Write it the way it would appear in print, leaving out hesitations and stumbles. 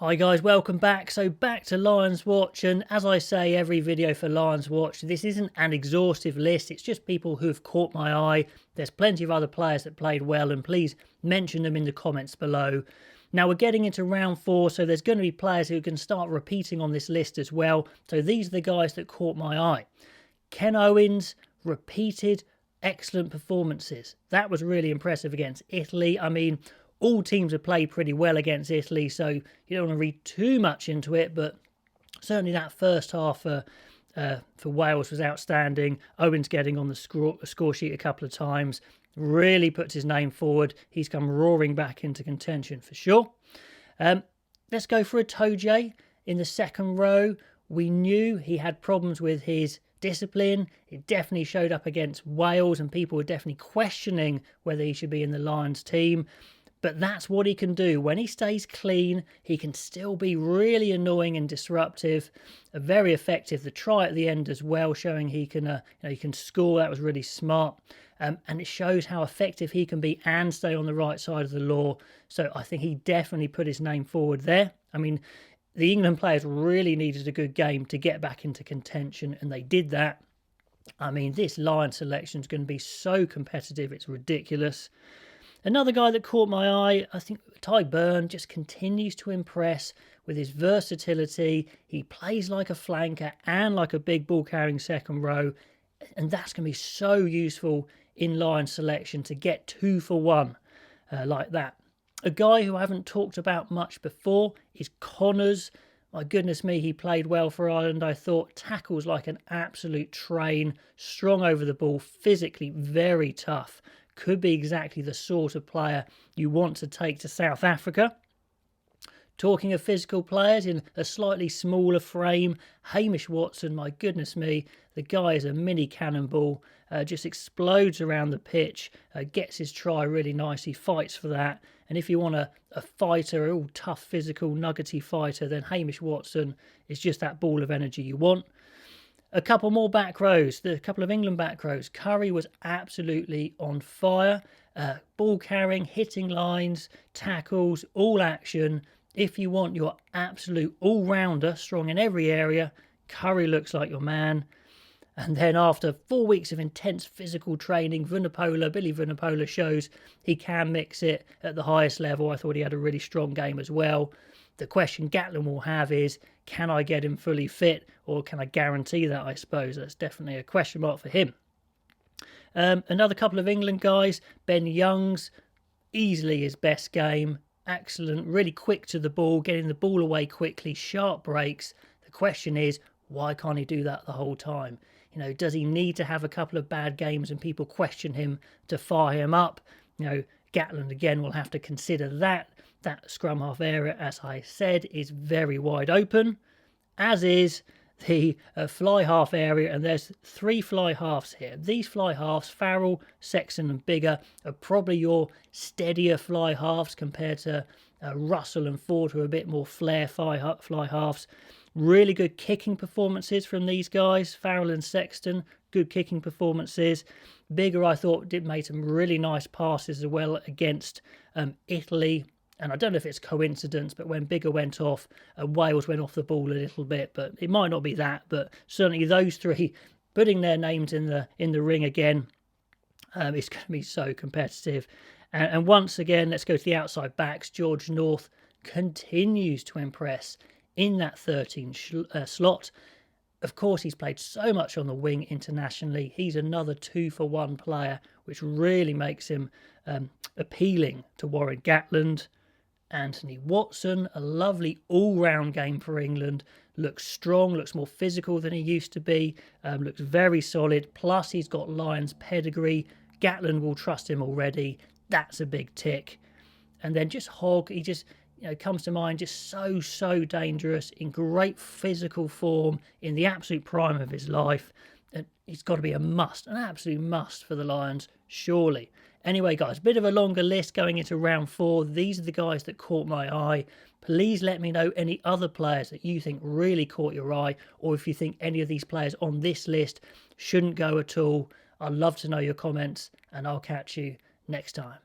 Hi guys, welcome back. So back to Lions Watch, and as I say every video for Lions Watch, this isn't an exhaustive list, it's just people who've caught my eye. There's plenty of other players that played well, and please mention them in the comments below. Now we're getting into round 4, so there's going to be players who can start repeating on this list as well. So these are the guys that caught my eye. Ken Owens repeated excellent performances. That was really impressive against Italy. I mean, all teams have played pretty well against Italy, so you don't want to read too much into it, but certainly that first half for Wales was outstanding. Owens getting on the score sheet a couple of times really puts his name forward. He's come roaring back into contention for sure. Let's go for Itoje in the second row. We knew he had problems with his discipline. It definitely showed up against Wales, and people were definitely questioning whether he should be in the Lions team. But that's what he can do. When he stays clean, he can still be really annoying and disruptive. Very effective. The try at the end as well, showing he can he can score. That was really smart. And it shows how effective he can be and stay on the right side of the law. So I think he definitely put his name forward there. I mean, the England players really needed a good game to get back into contention, and they did that. I mean, this Lions selection is going to be so competitive. It's ridiculous. Another guy that caught my eye, I think Ty Burn just continues to impress with his versatility. He plays like a flanker and like a big ball carrying second row. And that's going to be so useful in Lions selection to get 2 for 1 like that. A guy who I haven't talked about much before is Connors. My goodness me, he played well for Ireland, I thought. Tackles like an absolute train, strong over the ball, physically very tough. Could be exactly the sort of player you want to take to South Africa. Talking of physical players in a slightly smaller frame, Hamish Watson, my goodness me, the guy is a mini cannonball, just explodes around the pitch, gets his try really nicely, fights for that. And if you want a fighter, a all tough, physical, nuggety fighter, then Hamish Watson is just that ball of energy you want. A couple more back rows, a couple of England back rows. Curry was absolutely on fire. Ball carrying, hitting lines, tackles, all action. If you want your absolute all-rounder, strong in every area, Curry looks like your man. And then after 4 weeks of intense physical training, Billy Vunipola shows he can mix it at the highest level. I thought he had a really strong game as well. The question Gatland will have is, can I get him fully fit, or can I guarantee that, I suppose? That's definitely a question mark for him. Another couple of England guys. Ben Youngs, easily his best game. Excellent, really quick to the ball, getting the ball away quickly, sharp breaks. The question is, why can't he do that the whole time? You know, does he need to have a couple of bad games and people question him to fire him up? You know, Gatland again will have to consider that. That scrum half area, as I said, is very wide open, as is the fly half area, and there's 3 fly halves here. These fly halves, Farrell, Sexton and Biggar, are probably your steadier fly halves compared to Russell and Ford, who are a bit more flair fly halves. Really good kicking performances from these guys. Farrell and Sexton, good kicking performances. Biggar, I thought, made some really nice passes as well against Italy. And I don't know if it's coincidence, but when Biggar went off, Wales went off the ball a little bit. But it might not be that. But certainly those 3 putting their names in the ring again, it's going to be so competitive. And once again, let's go to the outside backs. George North continues to impress in that 13 slot. Of course, he's played so much on the wing internationally. He's another 2 for 1 player, which really makes him appealing to Warren Gatland. Anthony Watson, a lovely all-round game for England. Looks strong, looks more physical than he used to be, looks very solid. Plus, he's got Lions pedigree. Gatland will trust him already. That's a big tick. And then just Hogg, he just comes to mind, just so dangerous, in great physical form, in the absolute prime of his life. And he's got to be a must, an absolute must for the Lions, surely. Anyway, guys, a bit of a longer list going into round 4. These are the guys that caught my eye. Please let me know any other players that you think really caught your eye, or if you think any of these players on this list shouldn't go at all. I'd love to know your comments, and I'll catch you next time.